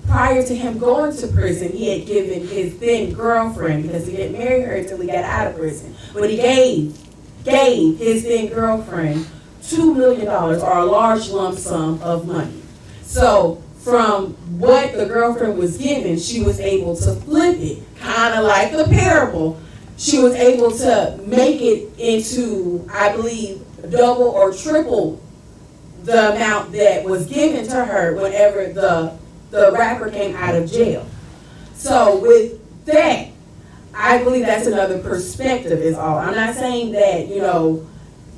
[SPEAKER 2] Prior to him going to prison, he had given his then girlfriend, because he didn't marry her until he got out of prison, but he gave his then girlfriend $2 million, or a large lump sum of money. So from what the girlfriend was given, she was able to flip it, kind of like the parable. She was able to make it into, I believe, double or triple the amount that was given to her whenever the rapper came out of jail. So with that, I believe that's another perspective is all. I'm not saying that,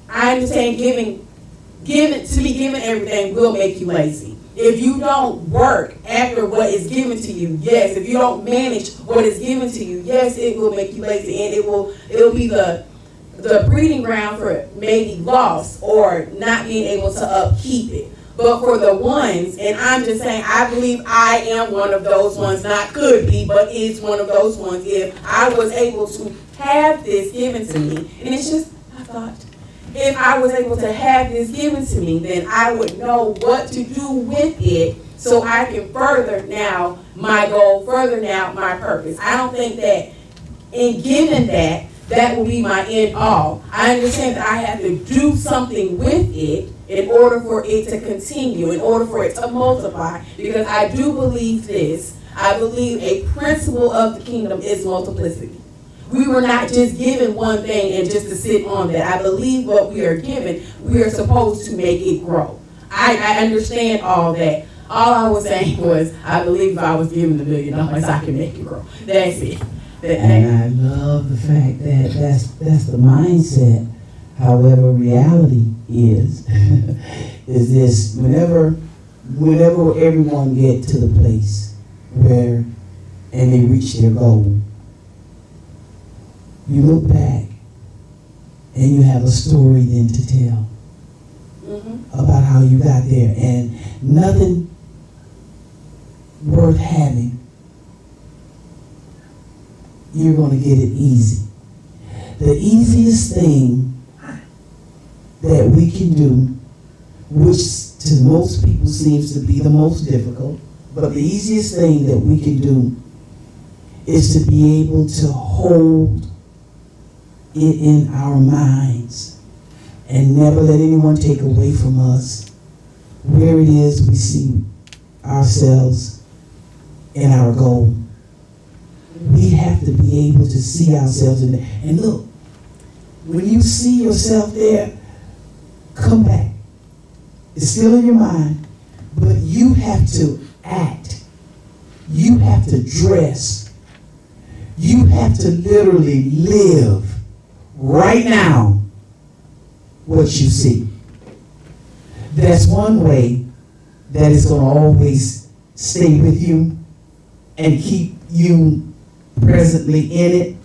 [SPEAKER 2] I understand to be given everything will make you lazy. If you don't work after what is given to you, yes. If you don't manage what is given to you, yes, it will make you lazy, and it will be the breeding ground for maybe loss or not being able to upkeep it. But for the ones, and I'm just saying, I believe I am one of those ones, not could be, but is one of those ones. If I was able to have this given to me, and it's just, I thought, if I was able to have this given to me, then I would know what to do with it so I can further now my goal, further now my purpose. I don't think that in giving that that will be my end all. I understand that I have to do something with it in order for it to continue, in order for it to multiply, because I do believe this. I believe a principle of the kingdom is multiplicity. We were not just given one thing and just to sit on that. I believe what we are given, we are supposed to make it grow. I understand all that. All I was saying was, I believe if I was given $1 million, I can make it grow. That's it.
[SPEAKER 1] And I love the fact that that's the mindset. However, reality is this: whenever everyone get to the place where and they reach their goal, you look back and you have a story then to tell about how you got there, and nothing worth having, you're going to get it easy. The easiest thing that we can do, which to most people seems to be the most difficult, but the easiest thing that we can do is to be able to hold it in our minds and never let anyone take away from us where it is we see ourselves in our goal. We have to be able to see ourselves in there. And look, when you see yourself there, come back. It's still in your mind, but you have to act. You have to dress. You have to literally live right now what you see. That's one way that is going to always stay with you and keep you presently in it,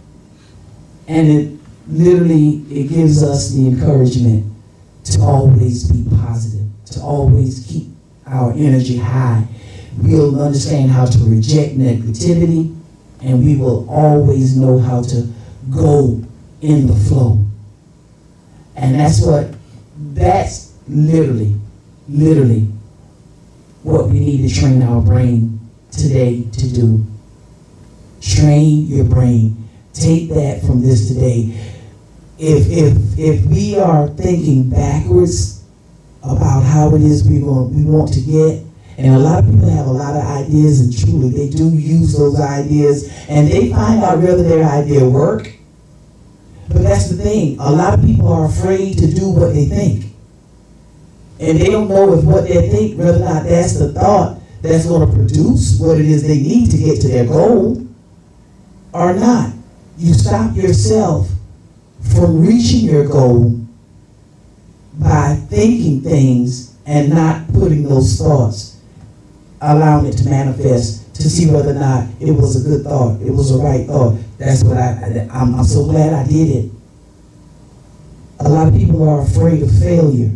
[SPEAKER 1] and it gives us the encouragement to always be positive, to always keep our energy high. We'll understand how to reject negativity, and we will always know how to go in the flow. And that's literally what we need to train our brain today to do. Train your brain. Take that from this today. If we are thinking backwards about how it is we want to get, and a lot of people have a lot of ideas, and truly they do use those ideas, and they find out whether their idea work. But that's the thing. A lot of people are afraid to do what they think, and they don't know if what they think, whether or not that's the thought that's going to produce what it is they need to get to their goal or not. You stop yourself from reaching your goal by thinking things and not putting those thoughts, allowing it to manifest to see whether or not it was a good thought, it was a right thought. That's what I'm so glad I did it. A lot of people are afraid of failure.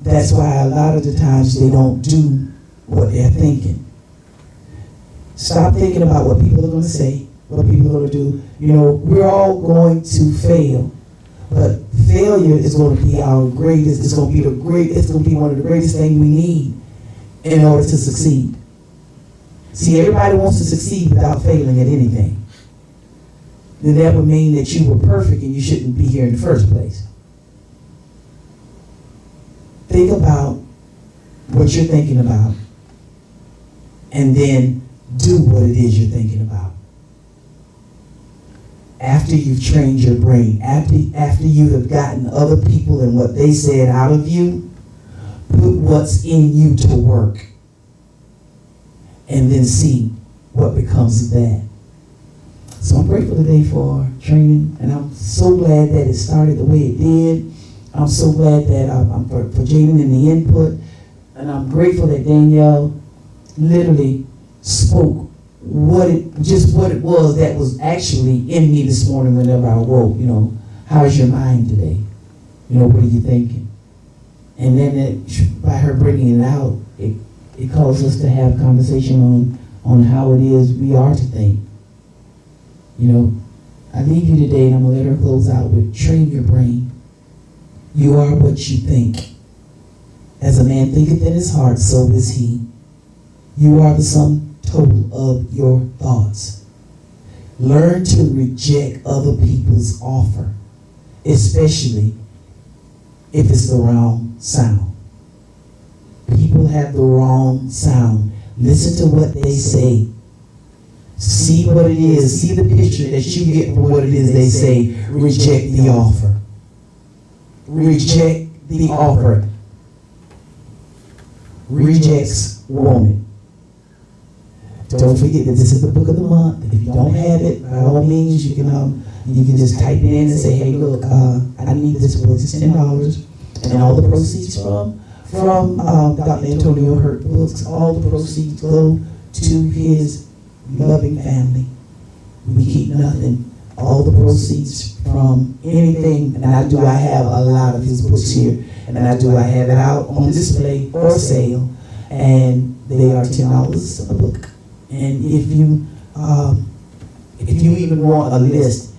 [SPEAKER 1] That's why a lot of the times they don't do what they're thinking. Stop thinking about what people are going to say, what people are going to do. You know, we're all going to fail, but failure is going to be our greatest. It's going to be one of the greatest things we need in order to succeed. See, everybody wants to succeed without failing at anything. Then that would mean that you were perfect and you shouldn't be here in the first place. Think about what you're thinking about, and then do what it is you're thinking about. After you've trained your brain, after you have gotten other people and what they said out of you, put what's in you to work, and then see what becomes of that. So I'm grateful today for training, and I'm so glad that it started the way it did. I'm so glad that I'm for Jaden and the input, and I'm grateful that Danielle literally spoke what it was that was actually in me this morning whenever I woke. You know, how's your mind today? You know, what are you thinking? And then by her bringing it out, it calls us to have conversation on how it is we are to think. You know, I leave you today, and I'm going to let her close out with train your brain. You are what you think. As a man thinketh in his heart, so is he. You are the sum total of your thoughts. Learn to reject other people's offer, especially if it's the wrong sound. People have the wrong sound. Listen to what they say. See what it is. See the picture that you get from what it is they say. Reject the offer. Reject the offer. Rejects wanted. Don't forget that this is the book of the month. If you don't have it, by all means, you can just type it in and say, hey, look, I need this book. It's $10. And all the proceeds from Dr. Antonio Hurt books, all the proceeds go to his loving family. We keep nothing. All the proceeds from anything, and I have a lot of his books here, and I have it out on display for sale, and they are $10 a book. And if you even want a list,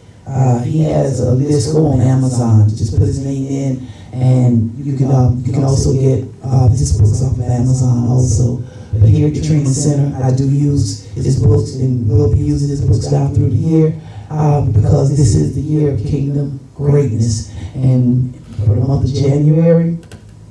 [SPEAKER 1] he has a list. Go on Amazon. Just put his name in, and you can also get his books off of Amazon also. But here at the training center, I do use his books, and we'll be using his books down through the year because this is the year of kingdom greatness. And for the month of January,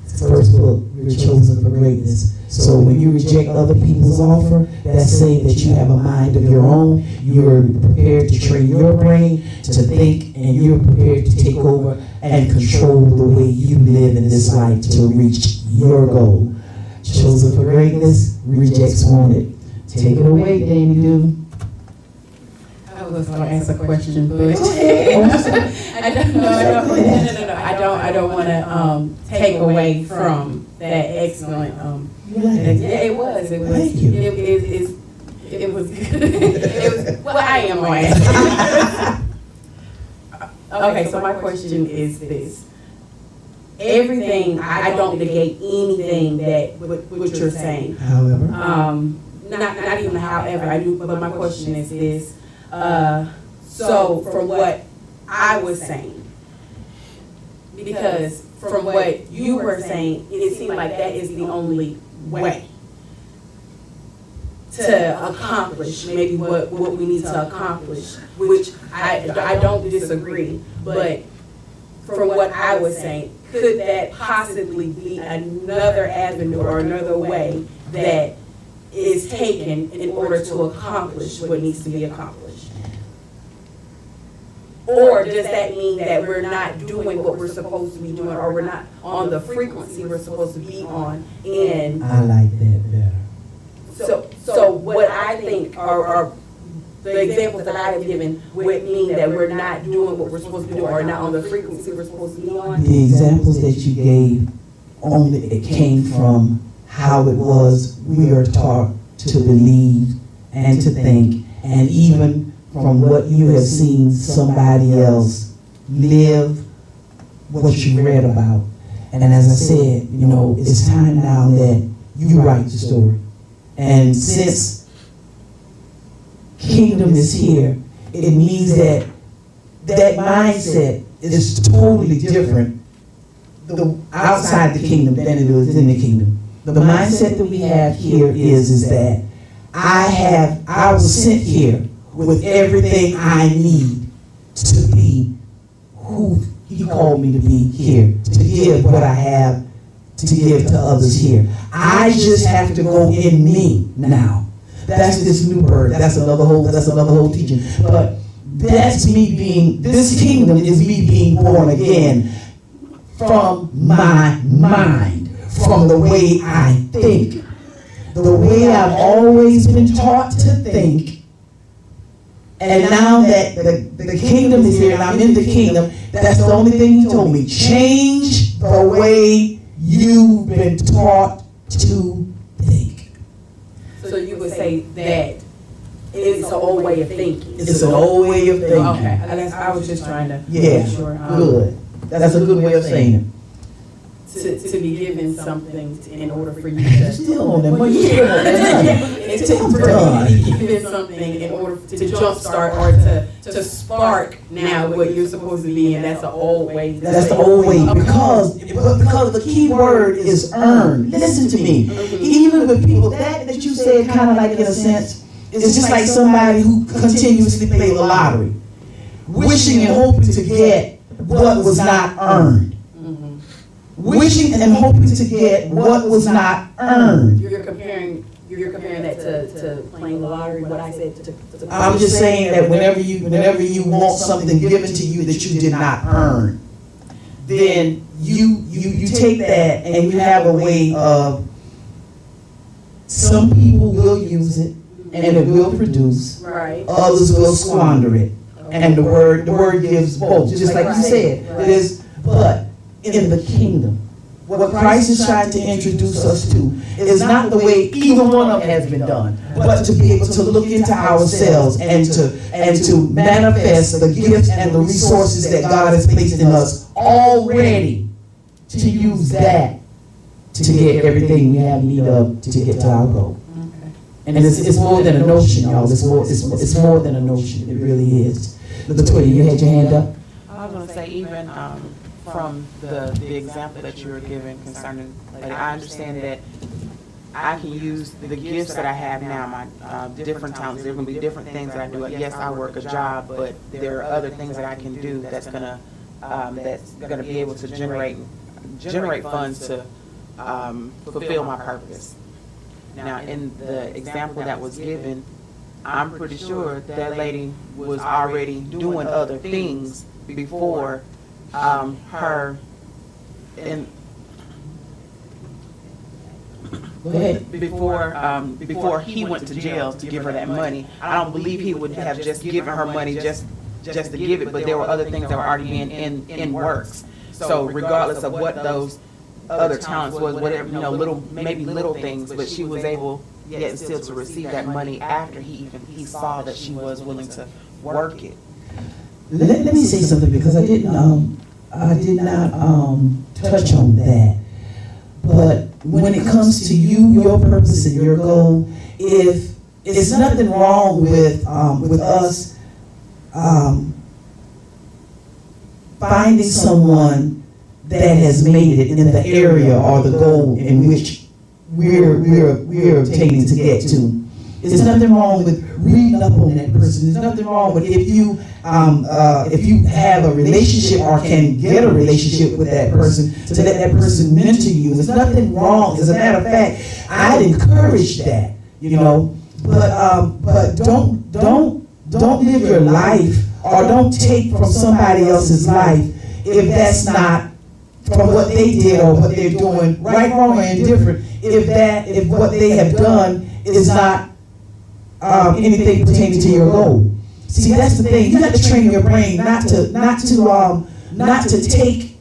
[SPEAKER 1] it's the first book, You're Chosen for Greatness. So when you reject other people's offer, that's saying that you have a mind of your own. You're prepared to train your brain to think, and you're prepared to take over and control the way you live in this life to reach your goal. Chosen for greatness, rejects wanted. Take it away, Danny Doo.
[SPEAKER 2] I was going to ask a question, but I don't want to take away from that excellent. Yeah, it was.
[SPEAKER 1] Thank you.
[SPEAKER 2] It was good. Well, I am going to ask. Okay, so my question is this. Everything, I don't negate anything that what you're saying.
[SPEAKER 1] However.
[SPEAKER 2] Not even however I do, but my question is this. So from what I was saying, because from what you were saying, it seemed like that is the only way to accomplish maybe what we need to accomplish, which I don't disagree, but from what I was saying, could that possibly be another avenue or another way that is taken in order to accomplish what needs to be accomplished? Or does that mean that we're not doing what we're supposed to be doing, or we're not on the frequency we're supposed to be on? And
[SPEAKER 1] I like that better.
[SPEAKER 2] So what I think are the examples that I have given would mean that we're not doing what we're supposed to do, or not on the frequency we're supposed to be on.
[SPEAKER 1] The examples that you gave, only it came from how it was we are taught to believe and to think, and even from what you have seen somebody else live, what you read about. And as I said, it's time now that you write the story. And since kingdom is here, it means that mindset is totally different outside the kingdom than it is in the kingdom. The mindset that we have here is that I was sent here with everything I need to be who he called me to be here, to give what I have to give to others here. I just have to go in me now. That's this new birth. That's another whole teaching. But that's me being, this kingdom is me being born again from my mind, from the way I think. The way I've always been taught to think. And now that the kingdom is here and I'm in the kingdom, that's the only thing he told me. Change the way you've been taught to think.
[SPEAKER 2] So you would say that it's an old way of thinking.
[SPEAKER 1] It's an old way of thinking.
[SPEAKER 2] Okay, I was just trying to
[SPEAKER 1] Yeah,
[SPEAKER 2] make sure.
[SPEAKER 1] good. That's a good way of saying it.
[SPEAKER 2] To be given something in order for you to
[SPEAKER 1] Still on that
[SPEAKER 2] well,
[SPEAKER 1] money.
[SPEAKER 2] it's to be given something in order to jumpstart or to spark now what you're supposed to be, and that's the old way.
[SPEAKER 1] That's the old way, because the key word is earn. Listen to me. Even with people that you said, kind of like in a sense, It's just like somebody who continuously plays the lottery, wishing and hoping to get what was not earned. Wishing and hoping to get what was not earned.
[SPEAKER 2] You're comparing that to playing the lottery. What I said to
[SPEAKER 1] I'm just saying that whenever you want something given to you that you did not earn, then you take that and you have a way of, some people will use it and it will produce.
[SPEAKER 2] Right.
[SPEAKER 1] Others will squander it. And the word gives both, just like you said. It is, but in the kingdom, what Christ is trying to introduce us to is not the way either one of them has been done, but to be able to look into ourselves and to manifest the gifts and the resources that God has placed in us already, to use that to get everything we have need of to get to our goal.
[SPEAKER 2] Okay.
[SPEAKER 1] And it's more than a notion, y'all. It's more than a notion. It really is. Latoya, you had your hand up?
[SPEAKER 4] I was going to say, even from the example that you were giving concerning, like, I understand that I can use the gifts that I have now, my different talents. There are going to be different things that I do. Yes, I work a job, but there are other things that I can do that's gonna be able to generate funds to fulfill my purpose. Now, in the example that was given, I'm pretty sure that lady was already doing other things before her and before he went to jail to give her that money. I don't believe he would have just given her money just to give it, but there were other things that were already being in works. So regardless of what those other talents was, whatever, maybe little things, but she was able yet and still to receive that money after he saw that she was willing to work it.
[SPEAKER 1] Let me say something, because I did not touch on that. But when it comes to you, your purpose and your goal, if it's nothing wrong with us finding someone that has made it in the area or the goal in which we're obtaining to get to. There's nothing wrong with reading up on that person. There's nothing wrong with if you have a relationship or can get a relationship with that person, to let that person mentor you. There's nothing wrong. As a matter of fact, I'd encourage that, But don't live your life, or don't take from somebody else's life if that's not from what they did or what they're doing, right, wrong, or indifferent. If what they have done is not anything pertaining to your goal. See, that's the thing. You have to train your brain not to take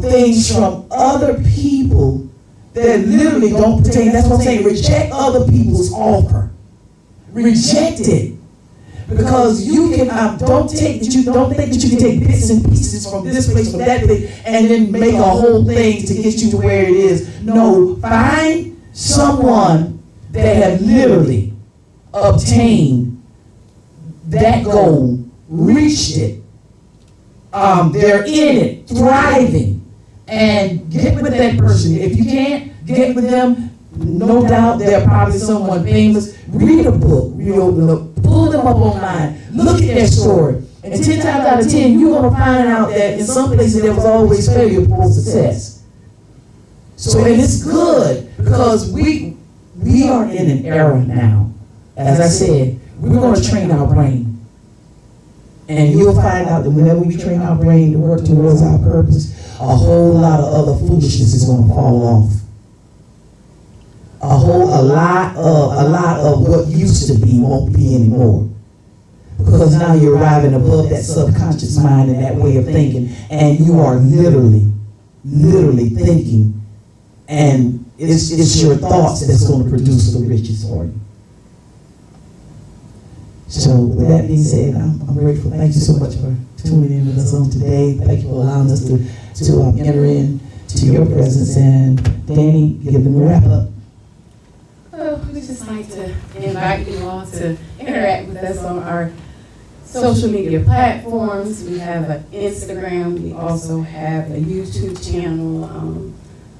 [SPEAKER 1] things from other people that literally don't pertain. That's what I'm saying. Reject other people's offer. Reject it. Because you can don't think that you can take bits and pieces from this place, from that place, and then make a whole thing to get you to where it is. No, find someone that have literally obtained that goal, reached it. They're in it, thriving, and get with that person. If you can't get with them, no doubt they're probably someone famous. Read a book, pull them up online, look at their story, and 10 times out of 10, you're going to find out that in some places there was always failure before success. So, and it's good, because we are in an era now. As I said, we're going to train our brain. And you'll find out that whenever we train our brain to work towards our purpose, a whole lot of other foolishness is going to fall off. A lot of what used to be won't be anymore. Because now you're arriving above that subconscious mind and that way of thinking, and you are literally thinking, and it's your thoughts that's going to produce the riches for you. So with that being said, I'm grateful. Thank you so much for tuning in with us on today. Thank you for allowing us to enter into your presence. And Danny, give them a wrap up.
[SPEAKER 2] Well, we just like to invite you all to interact with us on our social media platforms. We have an Instagram. We also have a YouTube channel.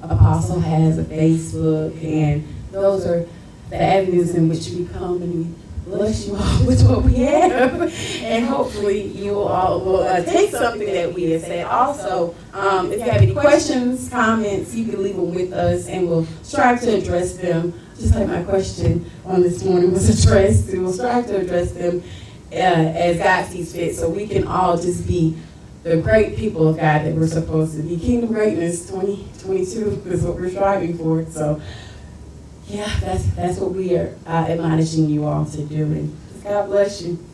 [SPEAKER 2] Apostle has a Facebook, and those are the avenues in which we come, and we bless you all with what we have. And hopefully you all will take something that we have said. Also, if you have any questions, comments, you can leave them with us, and we'll strive to address them. Just like my question on this morning was addressed, we will strive to address them as God sees fit, so we can all just be the great people of God that we're supposed to be. Kingdom Greatness 2022 is what we're striving for. So, yeah, that's what we are admonishing you all to do. And God bless you.